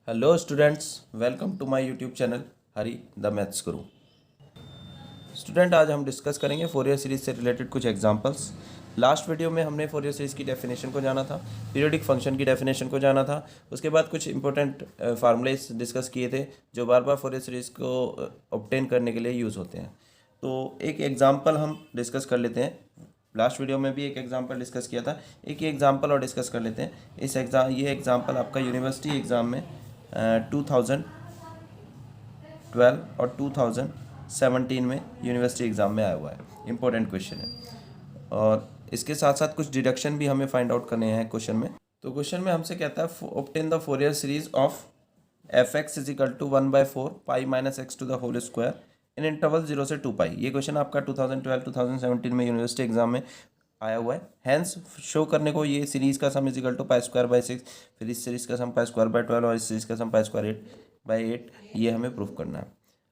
Hello students, welcome to my YouTube channel Hari the maths guru. Student, आज हम discuss करेंगे Fourier series से related कुछ एग्जांपल्स। लास्ट वीडियो में हमने फोरियर सीरीज की डेफिनेशन को जाना था, पीरियोडिक फंक्शन की डेफिनेशन को जाना था। उसके बाद कुछ इंपॉर्टेंट फार्मूलेस डिस्कस किए थे जो बार बार फोरियर सीरीज को ऑब्टेन करने के लिए यूज़ होते हैं। तो एक एग्जाम्पल हम डिस्कस कर लेते हैं। लास्ट वीडियो में भी एक एग्जांपल डिस्कस किया था, एक ही एग्जांपल और डिस्कस कर लेते हैं। ये एग्जांपल आपका यूनिवर्सिटी एग्ज़ाम में 2012 और 2017 में यूनिवर्सिटी एग्ज़ाम में आया हुआ है। इंपॉर्टेंट क्वेश्चन है और इसके साथ साथ कुछ डिडक्शन भी हमें फाइंड आउट करने हैं क्वेश्चन में। तो क्वेश्चन में हमसे कहता है obtain the Fourier series of f(x) is equal to 1/4 pi minus x to the whole square in interval 0 से 2 पाई। ये क्वेश्चन आपका 2012-2017 में यूनिवर्सिटी एग्जाम में आया हुआ है। हैंस शो करने को ये सीरीज़ का सम इज इक्वल टू π²/6, फिर इस सीरीज़ का सम π²/12 और इस सीरीज़ का सम π²/8 ये हमें प्रूफ करना है।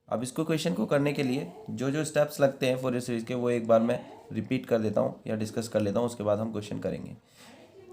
अब इसको क्वेश्चन को करने के लिए जो जो स्टेप्स लगते हैं फोरियर सीरीज़ के वो एक बार मैं रिपीट कर देता हूँ या डिस्कस कर लेता हूँ, उसके बाद हम क्वेश्चन करेंगे।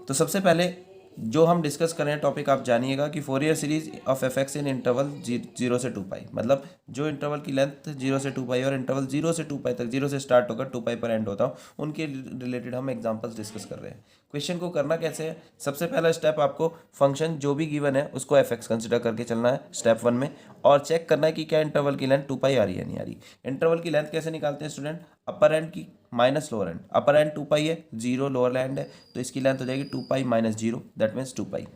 तो सबसे पहले जो हम डिस्कस कर रहे हैं टॉपिक आप जानिएगा कि Fourier series of f(x) in interval 0 से 2 पाई, मतलब जो इंटरवल की लेंथ 0 से 2 पाई और इंटरवल 0 से 2 पाई तक, 0 से स्टार्ट होकर 2 पाई पर एंड होता हो, उनके रिलेटेड हम एग्जांपल्स डिस्कस कर रहे हैं। क्वेश्चन को करना कैसे है, सबसे पहला स्टेप आपको फंक्शन जो भी गिवन है उसको f(x) कंसिडर करके चलना है स्टेप 1 में, और चेक करना है कि क्या इंटरवल की लेंथ 2 पाई आ रही है नहीं आ रही। इंटरवल की लेंथ कैसे निकालते हैं स्टूडेंट, अपर एंड की minus lower and. Upper and 2 पाई है, 0 लोअर एंड है, तो इसकी लेंथ हो जाएगी 2 पाई माइनस 0, दैट मीन्स 2 पाई।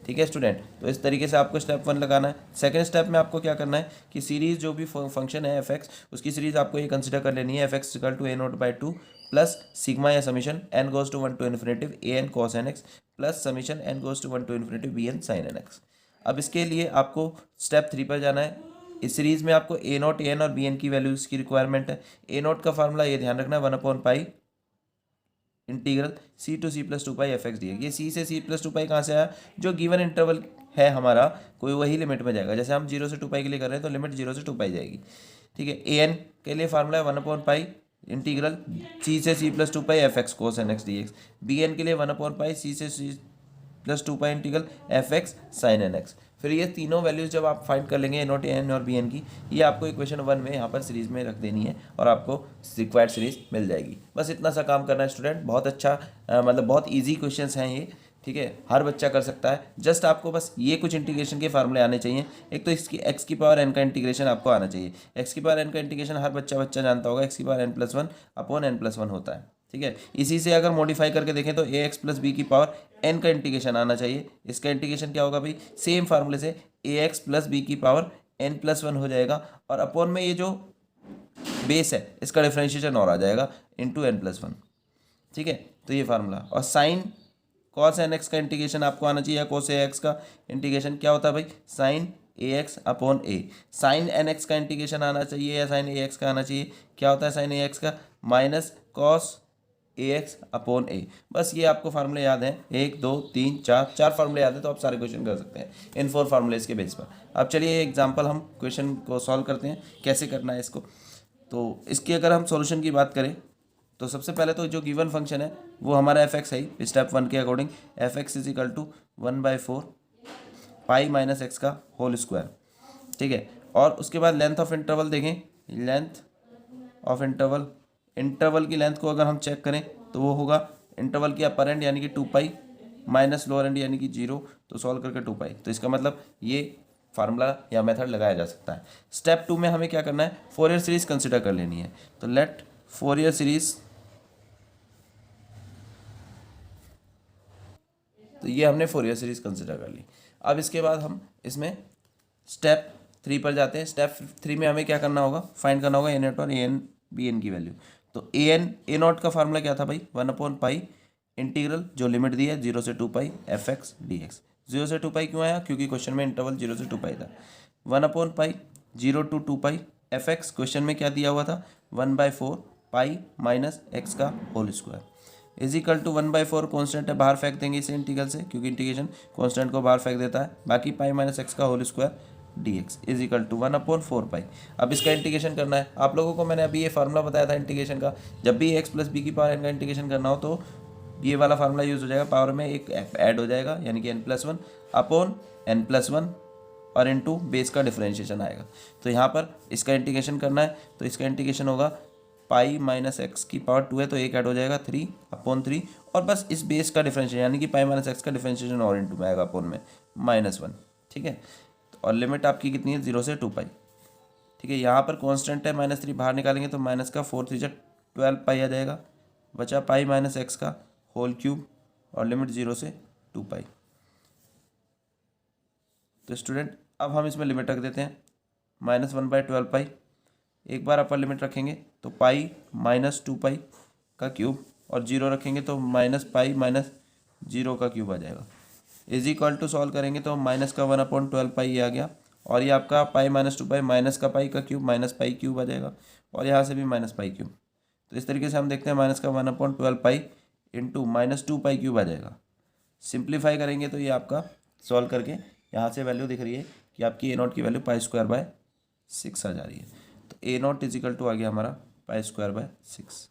ठीक है स्टूडेंट, तो इस तरीके से आपको स्टेप 1 लगाना है। सेकंड स्टेप में आपको क्या करना है कि सीरीज जो भी फंक्शन है f(x), उसकी सीरीज आपको ये कंसिडर कर लेनी है f(x) equal to a0/2 plus sigma या summation n goes to 1 to infinitive an cos nx plus summation n goes to 1 to infinitive bn sin nx। अब इसके लिए आपको स्टेप 3 पर जाना है। इस सीरीज में आपको a0, an और bn की वैल्यूज की रिक्वायरमेंट है। a0 का फार्मूला ये ध्यान रखना है 1/पाई integral c to c plus 2 pi f(x) dx। ये c से c प्लस 2 पाई कहाँ से आया, जो गिवन इंटरवल है हमारा कोई वही लिमिट में जाएगा। जैसे हम 0 से 2 पाई के लिए कर रहे हैं तो लिमिट 0 से 2 पाई जाएगी। ठीक है, an के लिए फार्मूला है 1/पाई इंटीग्रल c से c plus 2 pi f(x) cos nx dx। bn के लिए 1/पाई c से c plus 2 pi integral f(x) sin nx। फिर ये तीनों वैल्यूज जब आप फाइंड कर लेंगे a0, an और bn की, ये आपको इक्वेशन 1 में यहाँ पर सीरीज में रख देनी है और आपको रिक्वायर्ड सीरीज मिल जाएगी। बस इतना सा काम करना है स्टूडेंट। बहुत अच्छा मतलब बहुत इजी क्वेश्चंस हैं ये। ठीक है, हर बच्चा कर सकता है। जस्ट आपको बस ये कुछ इंटीग्रेशन के फार्मूले आने चाहिए। एक तो इसकी एक्स की पावर एन का इंटीग्रेशन आपको आना चाहिए। एक्स की पावर एन का इंटीग्रेशन हर बच्चा जानता होगा, एक्स की पावर n+1 अपॉन n+1 होता है। ठीक है, इसी से अगर मॉडिफाई करके देखें तो ax प्लस बी की पावर n का इंटीग्रेशन आना चाहिए। इसका इंटीग्रेशन क्या होगा भाई, सेम फार्मूले से ax प्लस बी की पावर n+1 हो जाएगा, और अपॉन में ये जो बेस है इसका डिफ्रेंशिएशन और आ जाएगा इंटू n+1। ठीक है, तो ये फार्मूला। और साइन cos nx का इंटीग्रेशन आपको आना चाहिए, cos ax का इंटीग्रेशन क्या होता है भाई, sine ax upon a। Sine nx का इंटीग्रेशन आना चाहिए या साइन ax का आना चाहिए, क्या होता है साइन ax का, minus cos ax upon a। बस ये आपको फार्मूले याद हैं, 1 2 3 4 फार्मूले याद है तो आप सारे क्वेश्चन कर सकते हैं इन 4 फार्मूलेज के बेस पर। अब चलिए एग्जांपल हम क्वेश्चन को सॉल्व करते हैं, कैसे करना है इसको। तो इसकी अगर हम सॉल्यूशन की बात करें तो सबसे पहले तो जो गिवन फंक्शन है वो हमारा f(x) है। स्टेप 1 के according f(x) is equal to 1/4 pi minus x का होल स्क्वायर। ठीक है, और उसके बाद लेंथ ऑफ इंटरवल देखें, लेंथ ऑफ इंटरवल की लेंथ को अगर हम चेक करें तो वो होगा इंटरवल की अपर एंड यानी कि 2 पाई माइनस लोअर एंड यानी कि 0, तो सॉल्व करके 2 पाई। तो इसका मतलब ये फार्मूला या मेथड लगाया जा सकता है। स्टेप 2 में हमें क्या करना है, फोरियर सीरीज कंसिडर कर लेनी है। तो लेट फोरियर सीरीज, तो ये हमने फोरियर सीरीज कंसिडर कर ली। अब इसके बाद हम इसमें स्टेप 3 पर जाते हैं। स्टेप 3 में हमें क्या करना होगा, फाइंड करना होगा a0 और an bn की वैल्यू। तो a0 का फार्मूला क्या था भाई, 1/पाई इंटीग्रल जो लिमिट दी है 0 से 2 पाई f(x) dx। 0 से 2 पाई क्यों आया, क्योंकि क्वेश्चन में इंटरवल 0 से 2 पाई था। 1/पाई 0 to 2 पाई f(x) क्वेश्चन में क्या दिया हुआ था, 1/4 पाई माइनस एक्स का whole square is equal to 1/4 constant है, बाहर फेंक देंगे इसे इंटीग्रल से, क्योंकि इंटीग्रेशन कॉन्स्टेंट को बाहर फेंक देता है। बाकी पाई माइनस एक्स का whole square dx is equal to 1/4 pi. अब इसका इंटीग्रेशन करना है। आप लोगों को मैंने अभी ये फार्मूला बताया था इंटीग्रेशन का, जब भी x प्लस बी की पावर n का इंटीग्रेशन करना हो तो ये वाला फार्मूला यूज़ हो जाएगा, पावर में एक ऐड हो जाएगा यानी कि n+1 अपॉन n+1 और इनटू बेस का डिफरेंशिएशन आएगा। तो यहाँ पर इसका इंटीग्रेशन करना है, तो इसका इंटीग्रेशन होगा पाई माइनस एक्स की पावर 2 है तो एक ऐड हो जाएगा 3/3, और बस इस बेस का डिफरेंशिएशन यानी कि पाई माइनस एक्स का डिफरेंशिएशन और इनटू में आएगा अपॉन में -1, ठीक है। और लिमिट आपकी कितनी है 0 से 2 पाई, ठीक है। यहाँ पर कांस्टेंट है -3, बाहर निकालेंगे तो माइनस का 4 3 12 पाई आ जाएगा, बचा पाई माइनस एक्स का होल क्यूब और लिमिट 0 से 2 पाई। तो स्टूडेंट अब हम इसमें लिमिट रख देते हैं -1/12 पाई, एक बार अपर लिमिट रखेंगे तो पाई -2 पाई का क्यूब, और 0 रखेंगे तो -पाई -0 का क्यूब आ जाएगा। इज इक्वल टू सॉल्व करेंगे तो माइनस का 1/12 पाई ये आ गया, और ये आपका पाई -2 पाई माइनस का पाई का क्यूब माइनस पाई क्यूब आ जाएगा, और यहाँ से भी माइनस पाई क्यूब। तो इस तरीके से हम देखते हैं माइनस का 1/12 पाई इंटू -2 पाई क्यूब आ जाएगा। सिंप्लीफाई करेंगे तो ये आपका सॉल्व करके यहाँ से वैल्यू दिख रही है कि आपकी ए नॉट की वैल्यू π²/6 आ जा रही है। तो ए नॉट इज इक्वल टू आ गया हमारा π²/6।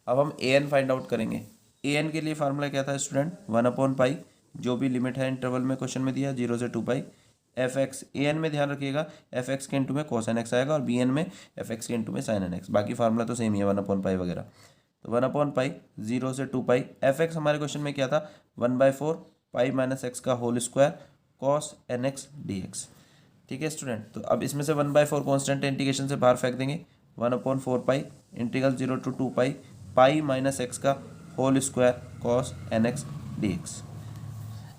अब हम ए एन फाइंड आउट करेंगे। ए एन के लिए फार्मूला क्या था स्टूडेंट, 1/पाई, जो भी लिमिट है इंटरवल में क्वेश्चन में दिया 0 से 2 pi, f x. A n में ध्यान रखिएगा एफ एक्स के इंटू में कोसाइन एक्स आएगा और बी एन में एफ एक्स के इंटू में साइन एन एक्स, बाकी फार्मूला तो सेम ही है 1/पाई वगैरह। तो 1/पाई 0 से 2 पाई, एफ एक्स हमारे क्वेश्चन में क्या था 1/4 पाई माइनस एक्स का whole square cos n x d x, ठीक है स्टूडेंट। तो अब इसमें से 1/4 कॉन्स्टेंट इंटीग्रेशन से बाहर फेंक देंगे, 1/4 pi integral 0 to 2 pi pi minus x का whole square cos n x d x.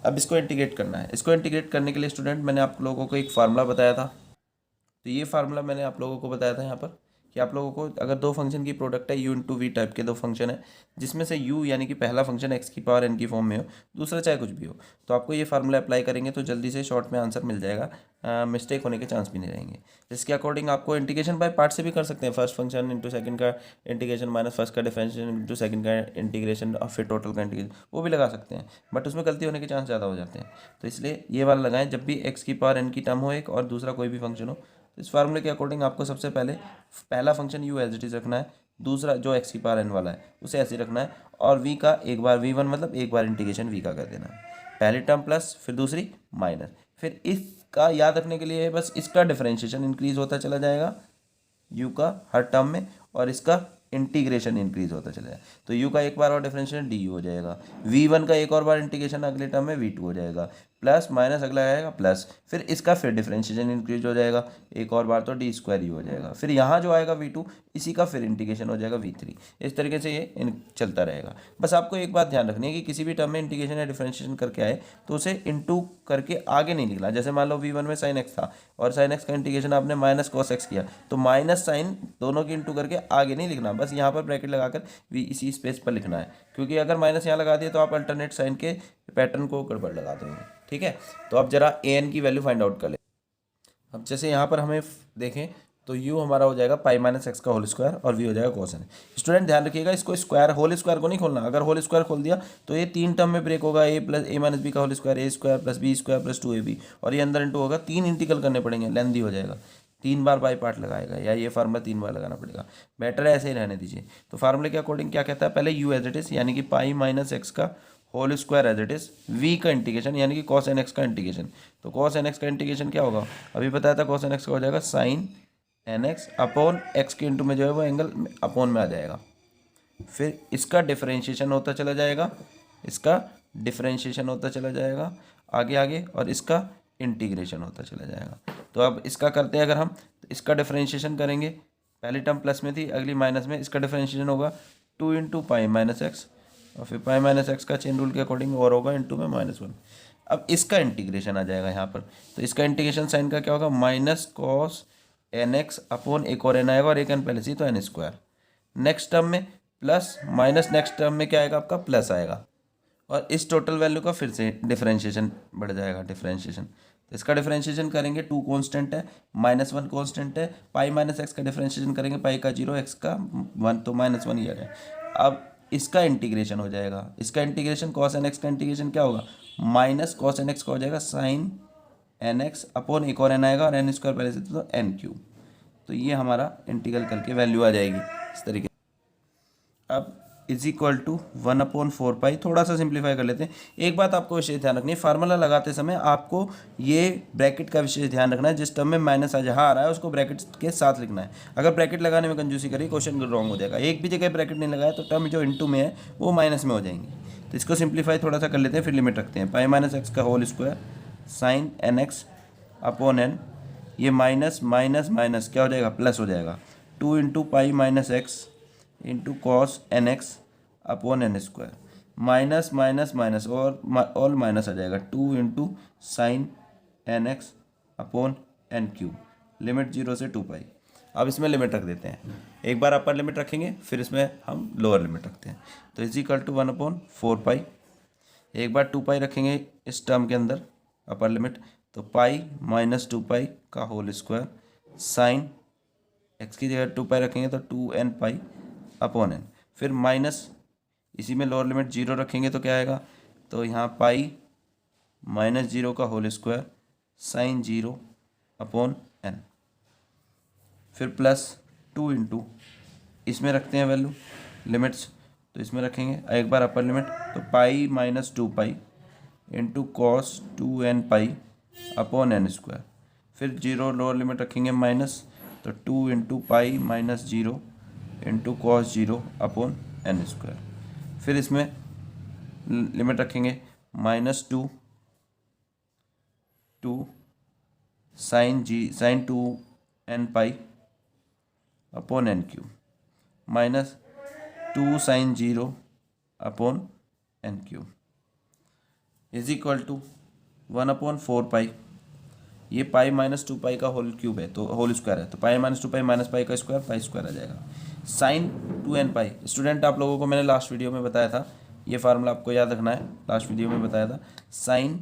अब इसको इंटीग्रेट करना है। इसको इंटीग्रेट करने के लिए स्टूडेंट मैंने आप लोगों को एक फार्मूला बताया था, तो ये फार्मूला मैंने आप लोगों को बताया था यहाँ पर कि आप लोगों को अगर दो फंक्शन की प्रोडक्ट है u इंटू वी टाइप के दो फंक्शन है, जिसमें से u यानी कि पहला फंक्शन x की पावर n की फॉर्म में हो, दूसरा चाहे कुछ भी हो, तो आपको ये फार्मूला अप्लाई करेंगे तो जल्दी से शॉर्ट में आंसर मिल जाएगा, मिस्टेक होने के चांस भी नहीं रहेंगे। जिसके अकॉर्डिंग आपको इंटीग्रेशन बाय पार्ट से भी कर सकते हैं, फर्स्ट फंक्शन इंटू सेकंड का इंटीग्रेशन माइनस फर्स्ट का डिफरेंशिएशन इंटू सेकंड का इंटीग्रेशन और फिर टोटल का इंटीग्रेशन, वो भी लगा सकते हैं, बट उसमें गलती होने के चांस ज़्यादा हो जाते हैं। तो इसलिए ये वाला लगाएं जब भी x की पावर n की टर्म हो एक और दूसरा कोई भी फंक्शन हो। तो इस फार्मूले के अकॉर्डिंग आपको सबसे पहले पहला function u as it is रखना है, दूसरा जो x की पावर n वाला है उसे ऐसे रखना है, और v का एक बार v1 मतलब एक बार इंटीग्रेशन v का कर देना है, पहली टर्म प्लस फिर दूसरी माइनस। फिर इसका याद रखने के लिए बस इसका डिफरेंशिएशन इंक्रीज होता चला जाएगा u का हर टर्म में, और इसका इंटीग्रेशन इंक्रीज होता चला जाएगा। तो u का एक बार और डिफरेंशिएशन du हो जाएगा, v1 का एक और बार इंटीग्रेशन अगले टर्म में v2 हो जाएगा, प्लस माइनस अगला आएगा प्लस, फिर इसका फिर डिफरेंशिएशन इंक्रीज हो जाएगा एक और बार तो d² ही हो जाएगा, फिर यहाँ जो आएगा v2 इसी का फिर इंटीग्रेशन हो जाएगा v3। इस तरीके से ये चलता रहेगा। बस आपको एक बात ध्यान रखनी है कि किसी भी टर्म में इंटीग्रेशन या डिफरेंशिएशन करके आए तो उसे इंटू करके आगे नहीं निकला। जैसे मान लो v1 में साइन एक्स था और साइन एक्स का इंटीग्रेशन आपने माइनस कॉस एक्स किया, तो माइनस साइन दोनों की इंटू करके आगे नहीं लिखना, बस यहाँ पर ब्रैकेट लगाकर v इसी स्पेस पर लिखना है, क्योंकि अगर माइनस यहाँ लगा दिया तो आप अल्टरनेट साइन के पैटर्न को गड़बड़ लगा देंगे, ठीक है। तो अब जरा ए एन की वैल्यू फाइंड आउट कर ले। अब जैसे यहाँ पर हमें देखें तो u हमारा हो जाएगा पाई माइनस एक्स का होल स्क्वायर और v हो जाएगा कोस एन। स्टूडेंट ध्यान रखिएगा इसको स्क्वायर होल स्क्वायर को नहीं खोलना, अगर होल स्क्वायर खोल दिया तो ये तीन टर्म में ब्रेक होगा, a plus a minus b का whole square a² plus b² plus 2ab, और ये अंदर इंटू होगा, तीन इंटीग्रल करने पड़ेंगे, लेंदी हो जाएगा, 3 बार बाई पार्ट लगाएगा या ये फार्मूला 3 बार लगाना पड़ेगा, बेटर है ऐसे ही रहने दीजिए। तो फार्मूले के अकॉर्डिंग क्या कहता है, पहले u एज इट इज़ यानी कि पाई माइनस एक्स का whole square as it is, v का इंटीग्रेशन यानी कि कॉस एन एक्स का इंटीग्रेशन। तो कॉस एन एक्स का इंटीग्रेशन क्या होगा, अभी बताया था कॉस एन एक्स का हो जाएगा sine n x upon x के इंटू में जो है वो एंगल अपॉन में आ जाएगा, फिर इसका डिफरेंशिएशन होता चला जाएगा, इसका डिफरेंशिएशन होता चला जाएगा आगे आगे, और इसका इंटीग्रेशन होता चला जाएगा। तो अब इसका करते हैं, अगर हम तो इसका डिफरेंशिएशन करेंगे, पहली टर्म प्लस में थी अगली माइनस में, इसका डिफरेंशिएशन होगा 2 इंटू पाई माइनस एक्स, और फिर पाई माइनस एक्स का चेन रूल के अकॉर्डिंग और होगा इंटू में -1। अब इसका इंटीग्रेशन आ जाएगा यहाँ पर, तो इसका इंटीग्रेशन साइन का क्या होगा minus cos n x upon एक और एन आएगा और एक एन पहले से तो एन स्क्वायर, नेक्स्ट टर्म में प्लस माइनस, नेक्स्ट टर्म में क्या आएगा आपका प्लस आएगा, और इस टोटल वैल्यू का फिर से डिफरेंशिएशन बढ़ जाएगा, डिफरेंशिएशन। तो इसका डिफरेंशिएशन करेंगे, 2 कांस्टेंट है -1 कांस्टेंट है, पाई माइनस एक्स का डिफरेंशिएशन करेंगे, पाई का 0 एक्स का 1 तो -1 ही आ जाए। अब इसका इंटीग्रेशन हो जाएगा, इसका इंटीग्रेशन कॉस एन एक्स का इंटीग्रेशन क्या होगा माइनस कॉस एन एक्स का हो जाएगा साइन एन एक्स अपॉन एक और एन आएगा और एन स्क्वायर पहले से तो एन क्यूब। तो ये हमारा इंटीग्रल करके वैल्यू आ जाएगी इस तरीके। अब इज इक्वल टू 1/4 पाई। थोड़ा सा सिंप्लीफाई कर लेते हैं। एक बात आपको विशेष ध्यान रखनी है, फार्मूला लगाते समय आपको ये ब्रैकेट का विशेष ध्यान रखना है। जिस टर्म में माइनस जहाँ आ रहा है उसको ब्रैकेट के साथ लिखना है। अगर ब्रैकेट लगाने में कंजूसी करी क्वेश्चन रॉन्ग हो जाएगा। एक भी जगह ब्रैकेट नहीं लगाया तो टर्म जो इंटू में है वो माइनस में हो जाएंगी। तो इसको सिंप्लीफाई थोड़ा सा कर लेते हैं, फिर लिमिट रखते हैं। पाई माइनस एक्स का whole square sine n x upon n, ये माइनस माइनस माइनस क्या हो जाएगा, प्लस हो जाएगा। 2 into pi minus x into cos n x upon n square, minus minus minus और ऑल माइनस आ जाएगा। 2 into sine n x upon n cube, limit 0 से 2 पाई। अब इसमें लिमिट रख देते हैं। एक बार अपर लिमिट रखेंगे फिर इसमें हम लोअर लिमिट रखते हैं। तो इज इक्वल टू 1/4 पाई। एक बार 2 पाई रखेंगे इस टर्म के अंदर अपर लिमिट, तो पाई माइनस 2 पाई का होल स्क्वायर साइन एक्स की जगह 2 पाई रखेंगे तो 2n पाई अपॉन एन, फिर माइनस इसी में लोअर लिमिट 0 रखेंगे तो क्या आएगा, तो यहाँ पाई माइनस 0 का whole square sine 0 upon n, फिर प्लस 2 इंटू इसमें रखते हैं वैल्यू लिमिट्स, तो इसमें रखेंगे एक बार अपर लिमिट तो pi minus 2 pi into cos 2n pi upon n square, फिर 0 लोअर लिमिट रखेंगे माइनस, तो 2 into pi minus 0 into cos 0 upon n square, फिर इसमें लिमिट रखेंगे minus 2 sine 2n pi upon n cube minus 2 sine 0 upon n cube is equal to 1/4 pi. ये pi minus 2 pi का whole cube है तो whole square है, तो pi minus 2 पाई minus pi का स्क्वायर पाई स्क्वायर आ जाएगा। Sign 2n पाई, student आप लोगों को मैंने लास्ट वीडियो में बताया था, ये फार्मूला आपको याद रखना है। लास्ट वीडियो में बताया था साइन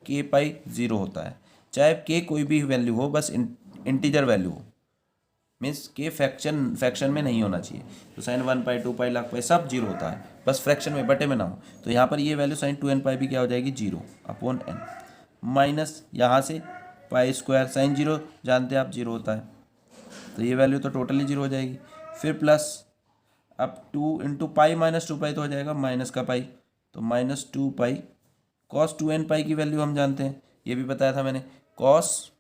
के पाई 0 होता है, चाहे के कोई भी वैल्यू हो, बस इंटीजर वैल्यू हो, मीन्स के फ्रैक्शन में नहीं होना चाहिए। तो साइन 1 पाई 2 पाई लाख पाई सब 0 होता है, बस फ्रैक्शन में बटे में ना हो। तो यहाँ पर ये वैल्यू साइन 2n पाई भी क्या हो जाएगी, 0 अपॉन एन, माइनस यहाँ से पाई स्क्वायर साइन 0 जानते हैं आप 0 होता है, तो ये वैल्यू तो टोटली 0 हो जाएगी, फिर प्लस अब 2 इंटू पाई माइनस 2 पाई तो हो जाएगा माइनस का पाई, तो माइनस 2 पाई कॉस 2n पाई की वैल्यू हम जानते हैं, ये भी बताया था मैंने, कॉस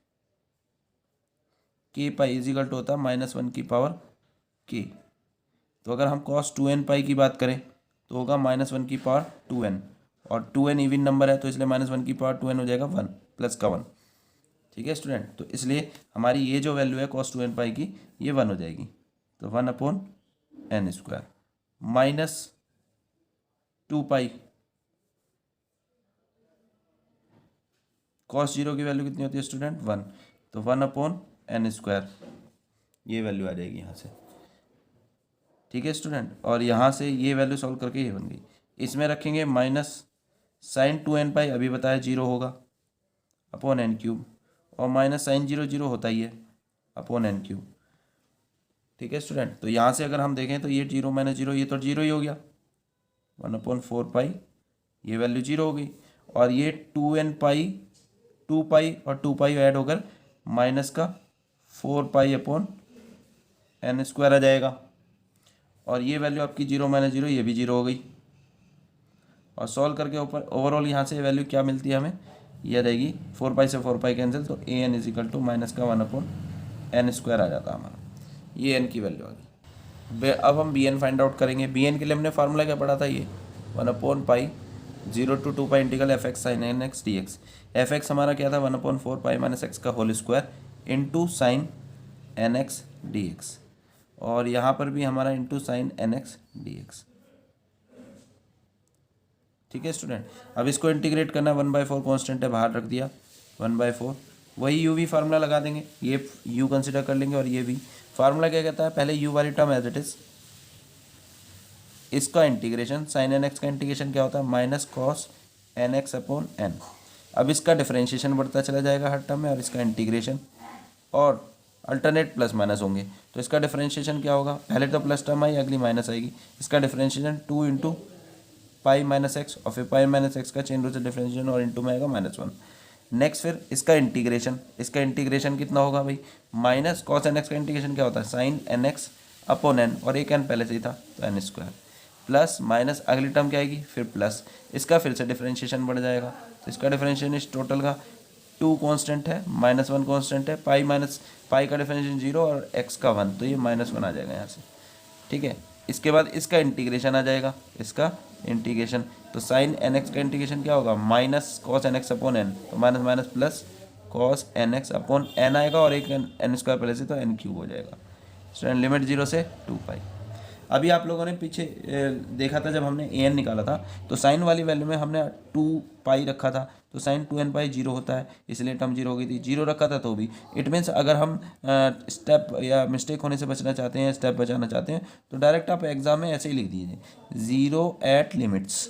के पाई इज इक्वल टू होता है -1 की पावर के। तो अगर हम कॉस 2n पाई की बात करें तो होगा -1 की पावर 2n, और 2n इवन नंबर है तो इसलिए -1 की पावर 2n हो जाएगा 1 प्लस का 1। ठीक है स्टूडेंट, तो इसलिए हमारी ये जो वैल्यू है कॉस 2n पाई की ये 1 हो जाएगी, तो 1 upon n square minus 2 pi cos 0 की वैल्यू कितनी होती है स्टूडेंट 1, तो 1 अपॉन एन स्क्वायर, ये वैल्यू आ जाएगी यहाँ से। ठीक है स्टूडेंट, और यहाँ से ये वैल्यू सॉल्व करके ये बन गई। इसमें रखेंगे माइनस साइन 2n पाई अभी बताया 0 होगा अपॉन एन क्यूब, और माइनस साइन 0 0 होता ही है अपॉन एन क्यूब। ठीक है स्टूडेंट, तो यहाँ से अगर हम देखें तो ये 0 माइनस 0 ये तो 0 ही हो गया, 1/4 पाई ये वैल्यू 0 हो गई, और ये 2n पाई 2 पाई और 2 पाई ऐड होकर माइनस का 4 पाई अपॉन एन स्क्वायर आ जाएगा, और ये वैल्यू आपकी 0 माइनस 0 ये भी 0 हो गई, और सॉल्व करके ऊपर ओवरऑल यहाँ से वैल्यू क्या मिलती है हमें, ये आ जाएगी 4 पाई से 4 पाई कैंसिल, तो a n is equal to minus का 1 अपॉन एन स्क्वायर आ जाता है हमारा, ये एन की वैल्यू आ गई। अब हम बी एन फाइंड आउट करेंगे। बी एन के लिए हमने फार्मूला क्या पढ़ा था, ये 1 pi 0 to 2 pi integral f x sine n x d x. F x हमारा क्या था 1/4 पाई माइनस एक्स का whole square into sine n x d x, और यहाँ पर भी हमारा into sine n x d x. ठीक है स्टूडेंट, अब इसको इंटीग्रेट करना, 1/4 कॉन्स्टेंट है बाहर रख दिया, 1/4 वही यू वी फार्मूला लगा देंगे, ये यू कंसिडर कर लेंगे, और ये भी फार्मूला क्या कहता है, पहले यू वाली टर्म एज इट इज, इसका इंटीग्रेशन साइन एन एक्स का इंटीग्रेशन क्या होता है minus cos n x upon n. अब इसका डिफरेंशिएशन बढ़ता चला जाएगा हर टर्म में, और इसका इंटीग्रेशन, और अल्टरनेट प्लस माइनस होंगे, तो इसका डिफरेंशिएशन क्या होगा, पहले तो प्लस टर्म आई अगली माइनस आएगी, इसका differentiation 2 into pi minus x, और फिर पाई माइनस एक्स का चेन रूल से डिफरेंशिएशन, और इंटू में आएगा -1। नेक्स्ट फिर इसका इंटीग्रेशन कितना होगा भाई, माइनस कॉस एन एक्स का इंटीग्रेशन क्या होता है sine n x upon n, और एक एन पहले से ही था तो एन स्क्वायर, प्लस माइनस अगली टर्म क्या आएगी, फिर प्लस, इसका फिर से डिफरेंशिएशन बढ़ जाएगा। तो इसका डिफरेंशिएशन इस टोटल का 2 कांस्टेंट है, -1 कांस्टेंट है, पाई का डिफरेंशिएशन 0 और x का 1, तो ये -1 आ जाएगा यहाँ से। ठीक है, इसके बाद इसका इंटीग्रेशन आ जाएगा, इसका इंटीग्रेशन, तो साइन एन एक्स का इंटीग्रेशन क्या होगा, minus cos n x upon n, तो minus minus plus cos n x upon n आएगा और एक एन स्क्वायर पहले से, तो एन क्यूब हो जाएगा। स्टूडेंट लिमिट 0 से 2 पाई। अभी आप लोगों ने पीछे देखा था जब हमने ए एन निकाला था, तो साइन वाली वैल्यू में हमने 2 पाई रखा था, तो साइन 2n पाई 0 होता है, इसलिए टर्म 0 हो गई थी। 0 रखा था तो भी इट मीन्स अगर हम स्टेप या मिस्टेक होने से बचना चाहते हैं, स्टेप बचाना चाहते हैं, तो डायरेक्ट आप एग्जाम में ऐसे ही लिख दीजिए 0 एट लिमिट्स।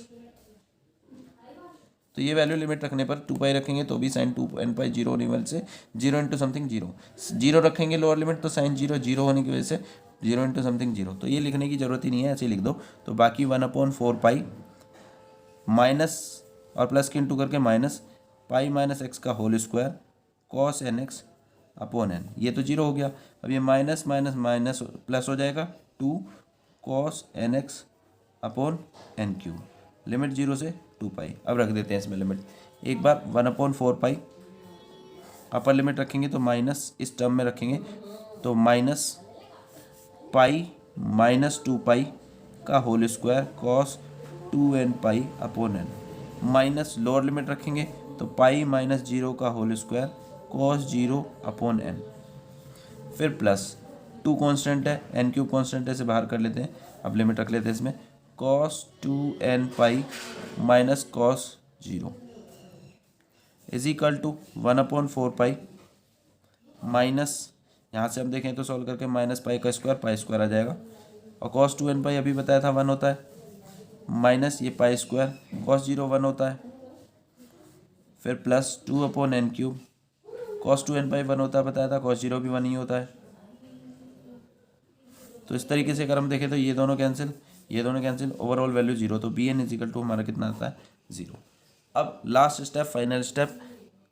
तो ये वैल्यू लिमिट रखने पर 2 पाई रखेंगे तो भी साइन 2n पाई 0 होने की वजह से 0 इंटू समथिंग 0, 0 रखेंगे लोअर लिमिट तो साइन 0 0 होने की वजह से 0 इंटू समथिंग 0। तो ये लिखने की ज़रूरत ही नहीं है, ऐसे ही लिख दो। तो बाकी 1/4 पाई माइनस और प्लस की इंटू करके माइनस पाई माइनस एक्स का whole square cos n x upon n, ये तो 0 हो गया। अब ये माइनस माइनस माइनस प्लस हो जाएगा 2 cos n x upon n cube, limit 0 से 2 पाई। अब रख देते हैं इसमें लिमिट एक बार, 1/4 पाई अपर लिमिट रखेंगे तो माइनस इस टर्म में रखेंगे तो माइनस पाई माइनस 2 पाई का whole square cos 2n pi upon n, minus lower limit रखेंगे तो पाई माइनस 0 का whole square cos 0 upon n, फिर प्लस 2 कांस्टेंट है, एन क्यूब कांस्टेंट है, इसे बाहर कर लेते हैं। अब लिमिट रख लेते हैं इसमें cos 2n pi minus cos 0 is equal to 1/4 pi minus, यहाँ से हम देखें तो सॉल्व करके माइनस पाई का स्क्वायर, पाई स्क्वायर आ जाएगा, और कॉस 2n पाई अभी बताया था 1 होता है, माइनस ये पाई स्क्वायर कॉस 0 1 होता है, फिर plus 2/n cube, cos 2n पाई 1 होता है बताया था, कॉस 0 भी 1 ही होता है। तो इस तरीके से अगर हम देखें तो ये दोनों कैंसिल, ये दोनों कैंसिल, ओवरऑल वैल्यू 0, तो bn इज इक्वल टू हमारा कितना आता है 0। अब लास्ट स्टेप, फाइनल स्टेप,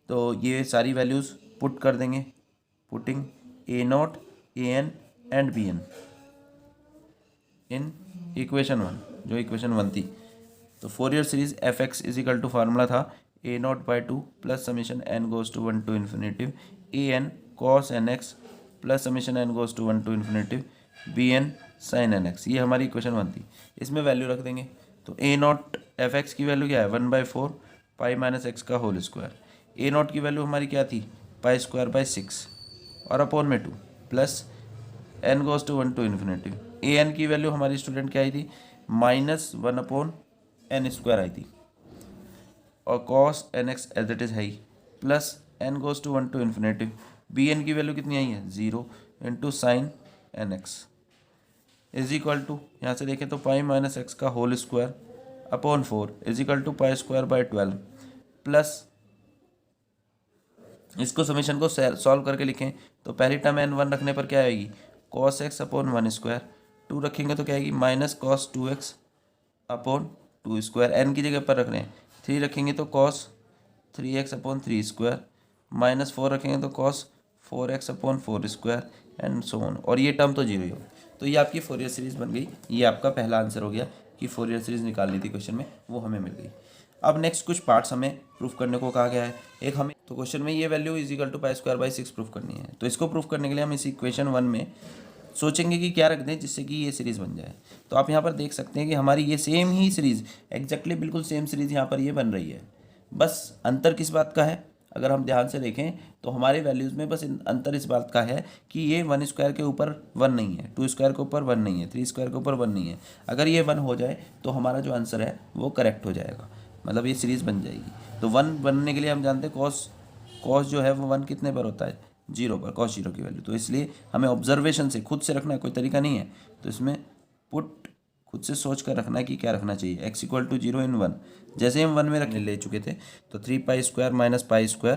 तो ये सारी वैल्यूज़ पुट कर देंगे, putting a0 an and bn in equation 1, जो इक्वेशन 1 थी। तो Fourier series f x is equal to formula था a0/2 plus summation n goes to 1 to infinitive an cos nx plus summation n goes to 1 to infinitive bn sin nx, ये हमारी equation 1 थी। इसमें value रख देंगे तो a0 F x की value क्या है 1/4 पाई माइनस एक्स का होल स्क्वायर, a0 की वैल्यू हमारी क्या थी पाई स्क्वायर बाई 6 और अपॉन में 2 plus n goes to 1 to infinitive, a n की वैल्यू हमारी स्टूडेंट क्या आई थी -1/n² आई थी, और cos n x as it is है ही, plus n goes to 1 to infinitive, b n की वैल्यू कितनी आई है 0 into sine n x is equal to, यहाँ से देखें तो पाई माइनस एक्स का whole square upon 4 is equal to pi square by 12 plus, इसको समीशन को सॉल्व करके लिखें तो पहली टर्म n1 रखने पर क्या आएगी कॉस एक्स अपॉन 1², 2 रखेंगे तो क्या आएगी minus cos 2x upon 2², n की जगह पर रख रहे हैं, 3 रखेंगे तो कॉस 3x अपॉन 3², माइनस 4 रखेंगे तो cos 4x upon 4² and so on, और ये टर्म तो 0 ही हो। तो ये आपकी फोरियर सीरीज़ बन गई, ये आपका पहला आंसर हो गया कि फोरियर सीरीज़ निकालनी थी क्वेश्चन में, वो हमें मिल गई। अब नेक्स्ट कुछ पार्ट्स हमें प्रूफ करने को कहा गया है। एक हमें तो क्वेश्चन में ये value is equal to pi square by 6 proof करनी है, तो इसको प्रूफ करने के लिए हम इस इक्वेशन 1 में सोचेंगे कि क्या रख दें जिससे कि ये सीरीज़ बन जाए। तो आप यहाँ पर देख सकते हैं कि हमारी ये सेम ही सीरीज़, एग्जैक्टली बिल्कुल सेम सीरीज़ यहाँ पर ये बन रही है, बस अंतर किस बात का है, अगर हम ध्यान से देखें तो हमारे वैल्यूज़ में बस अंतर इस बात का है कि ये 1² के ऊपर 1 नहीं है, 2² के ऊपर 1 नहीं है, 3² के ऊपर 1 नहीं है। अगर ये 1 हो जाए तो हमारा जो आंसर है वो करेक्ट हो जाएगा, मतलब ये सीरीज़ बन जाएगी। तो 1 बनने के लिए हम जानते हैं कॉस जो है वो 1 कितने पर होता है 0 पर, कॉस 0 की वैल्यू, तो इसलिए हमें ऑब्जर्वेशन से खुद से रखना है, कोई तरीका नहीं है। तो इसमें पुट खुद से सोच कर रखना है कि क्या रखना चाहिए, x इक्वल टू 0 इन 1, जैसे हम 1 में रखने ले चुके थे तो 3 pi square minus pi square,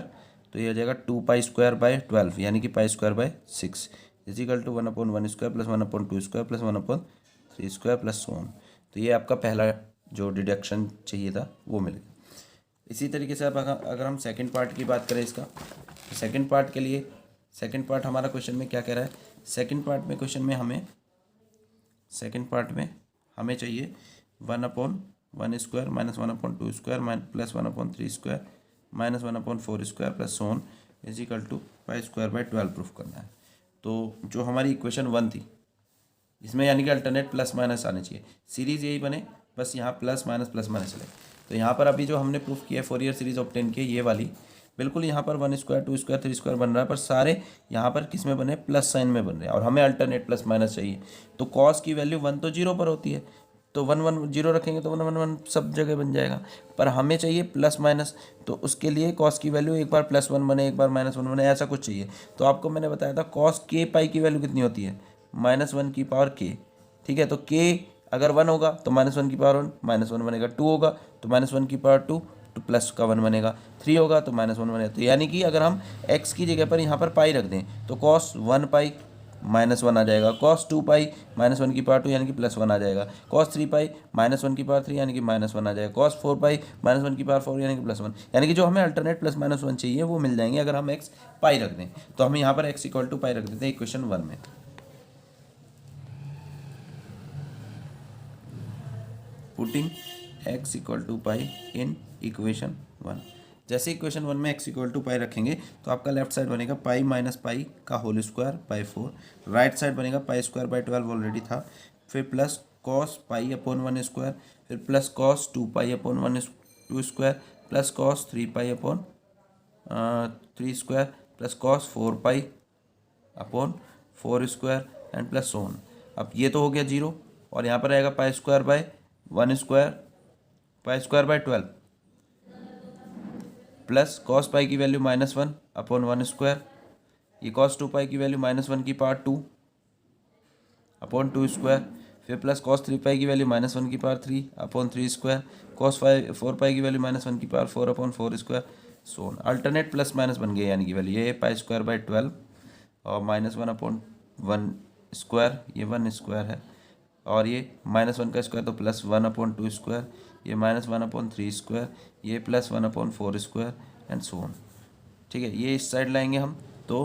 तो ये हो जाएगा 2 पाई स्क्वायर बाई 12 यानी कि pi square by 6 is equal to 1/1² plus 1/2² plus 1/3² plus so on. तो ये आपका पहला जो डिडक्शन चाहिए था वो मिल गया। इसी तरीके से अब अगर हम सेकंड पार्ट की बात करें इसका, तो सेकंड पार्ट के लिए, सेकंड पार्ट हमारा क्वेश्चन में क्या कह रहा है, सेकंड पार्ट में क्वेश्चन में हमें चाहिए 1 upon 1 square minus 1 upon 2 square plus 1 upon 3 square minus 1 upon 4 square plus so on is equal to pi square by 12 proof करना है। तो जो हमारी इक्वेशन 1 थी इसमें यानी कि अल्टरनेट प्लस माइनस आने चाहिए, सीरीज़ यही बने, बस यहाँ प्लस माइनस चले। तो यहाँ पर अभी जो हमने प्रूफ किया है फोरियर सीरीज़ ऑब्टेन की ये वाली, बिल्कुल यहाँ पर 1 स्क्वायर 2 स्क्वायर 3 स्क्वायर बन रहा है, पर सारे यहाँ पर किस में बने, प्लस साइन में बन रहे हैं, और हमें अल्टरनेट प्लस माइनस चाहिए। तो कॉस की वैल्यू 1 तो 0 पर होती है, तो 1 1 0 रखेंगे तो 1 1 1 सब जगह बन जाएगा, पर हमें चाहिए प्लस माइनस। तो उसके लिए कॉस की वैल्यू एक बार +1 बने एक बार -1 बने, ऐसा कुछ चाहिए। तो आपको मैंने बताया था कॉस के पाई की वैल्यू कितनी होती है, -1 की पावर के। ठीक है, तो के अगर 1 होगा तो -1 की पावर 1 -1 बनेगा, 2 होगा तो -1 की पावर 2 तो प्लस का 1 बनेगा, 3 होगा तो -1 बनेगा। तो यानी कि अगर हम x की जगह पर यहाँ पर पाई रख दें तो cos 1 पाई -1 आ जाएगा, cos 2 पाई -1 की पावर 2 यानी कि +1 आ जाएगा, cos 3 पाई -1 की पावर 3 यानी कि -1 आ जाएगा, cos 4 पाई -1 की पावर 4 यानी कि +1, यानी कि जो हमें अल्टरनेट +-1 चाहिए वो मिल जाएंगे अगर हम x पाई रख दें। तो हम यहाँ पर x इक्वल टू पाई रख देते हैं इक्वेशन 1 में। Putting x equal to pi in equation 1। जैसे इक्वेशन 1 में x इक्वल टू पाई रखेंगे तो आपका लेफ्ट साइड बनेगा पाई माइनस पाई का whole square by 4, right side बनेगा पाई स्क्वायर बाई 12 ऑलरेडी था, फिर plus cos pi upon 1 square, फिर plus cos 2 pi upon 1 2 square, plus cos 3 pi upon 3 square, plus cos 4 pi upon 4 square and plus so on. अब ये तो हो गया 0, और यहाँ पर आएगा पाई square by 1 square pi square by 12 plus cos पाई की वैल्यू -1 अपॉन 1 स्क्वायर, ये कॉस 2 पाई की वैल्यू -1 की पावर 2 अपॉन 2 स्क्वायर, फिर प्लस कॉस 3 पाई की वैल्यू -1 की पावर 3 अपॉन 3 स्क्वायर, कॉस 4 पाई की वैल्यू -1 की पावर 4 अपॉन 4 स्क्वायर, सोन। अल्टरनेट प्लस माइनस बन गए यानी कि वैल्यू ये पाई स्क्वायर बाई 12 और -1 अपॉन 1 स्क्वायर, ये 1 स्क्वायर है, और ये -1 का स्क्वायर तो +1 अपॉन 2 स्क्वायर, ये -1 अपॉन 3 स्क्वायर, ये +1 upon 4 square and so on. ठीक है, ये इस साइड लाएंगे हम तो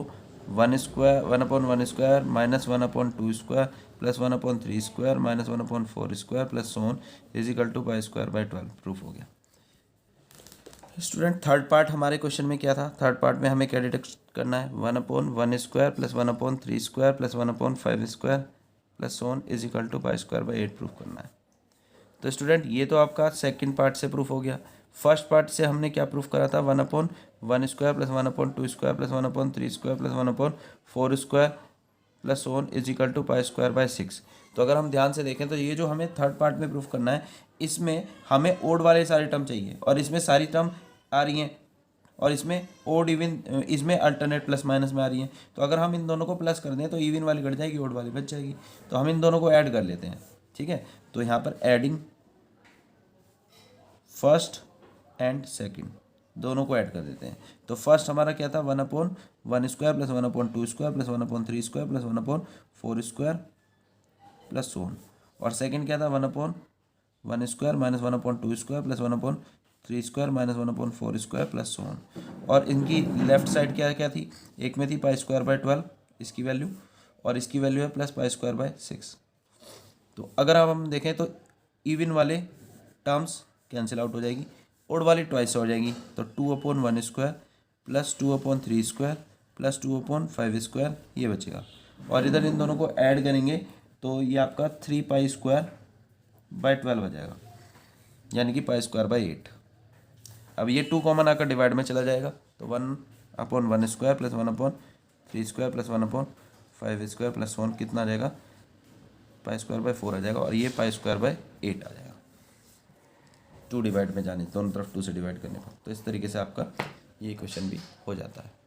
1 square 1 upon 1 square -1 upon 2 square +1 upon 3 square -1 upon 4 square plus so on is equal to pi square by 12 proof हो गया। स्टूडेंट थर्ड पार्ट हमारे क्वेश्चन में क्या था, थर्ड पार्ट में हमें क्या डिडक्ट करना है, 1 upon 1 square plus 1 upon 3 square plus 1 upon 5 square plus so on is equal to pi square by 8 proof करना है। तो स्टूडेंट ये तो आपका सेकंड पार्ट से प्रूफ हो गया। फर्स्ट पार्ट से हमने क्या प्रूफ करा था, 1 upon 1 square plus 1 upon 2 square plus 1 upon 3 square plus 1 upon 4 square plus one is equal to pi square by 6। तो अगर हम ध्यान से देखें तो ये जो हमें थर्ड पार्ट में प्रूफ करना है, इसमें हमें ओड वाले सारे टर्म चाहिए और इसमें सारी टर्म आ रही हैं, और इसमें ओड इवन इसमें अल्टरनेट प्लस माइनस में आ रही हैं। तो अगर हम इन दोनों को प्लस कर दें तो इवन वाली घट जाएगी, ओड वाली बच जाएगी। तो हम इन दोनों को ऐड कर लेते हैं। ठीक है, तो यहाँ पर एडिंग फर्स्ट एंड सेकंड दोनों को ऐड कर देते हैं। तो फर्स्ट हमारा क्या था, 1 upon 1 square plus 1 upon 2 square plus 1 upon 3 square plus 1 upon 4 square plus so on. और सेकंड क्या था, 1 upon 1 square minus 1 upon 2 square plus 1 upon 3 square minus 1 upon 4 square plus so on. और इनकी लेफ्ट साइड क्या क्या थी, एक में थी पाई स्क्वायर बाई 12 इसकी वैल्यू, और इसकी वैल्यू है प्लस पाई स्क्वायर बाई 6। तो अगर अब हम देखें तो इवन वाले टर्म्स कैंसिल आउट हो जाएगी, ओड वाली ट्वाइस हो जाएगी। तो 2 upon 1 square plus 2 upon 3 square plus 2 upon 5 square ये बचेगा। और इधर इन दोनों को ऐड करेंगे तो ये आपका 3 पाई स्क्वायर बाई 12 हो जाएगा, यानी कि पाई स्क्वायर बाई 8। अब ये 2 कॉमन आकर डिवाइड में चला जाएगा, तो 1 upon 1 square plus 1 upon 3 square plus 1 upon 5 square plus 1 कितना आ जाएगा, पाई स्क्वायर बाई 4 आ जाएगा, और ये पाई स्क्वायर बाई 8 आ जाएगा 2 डिवाइड में जाने, दोनों तरफ 2 से डिवाइड करने पर। तो इस तरीके से आपका ये क्वेश्चन भी हो जाता है।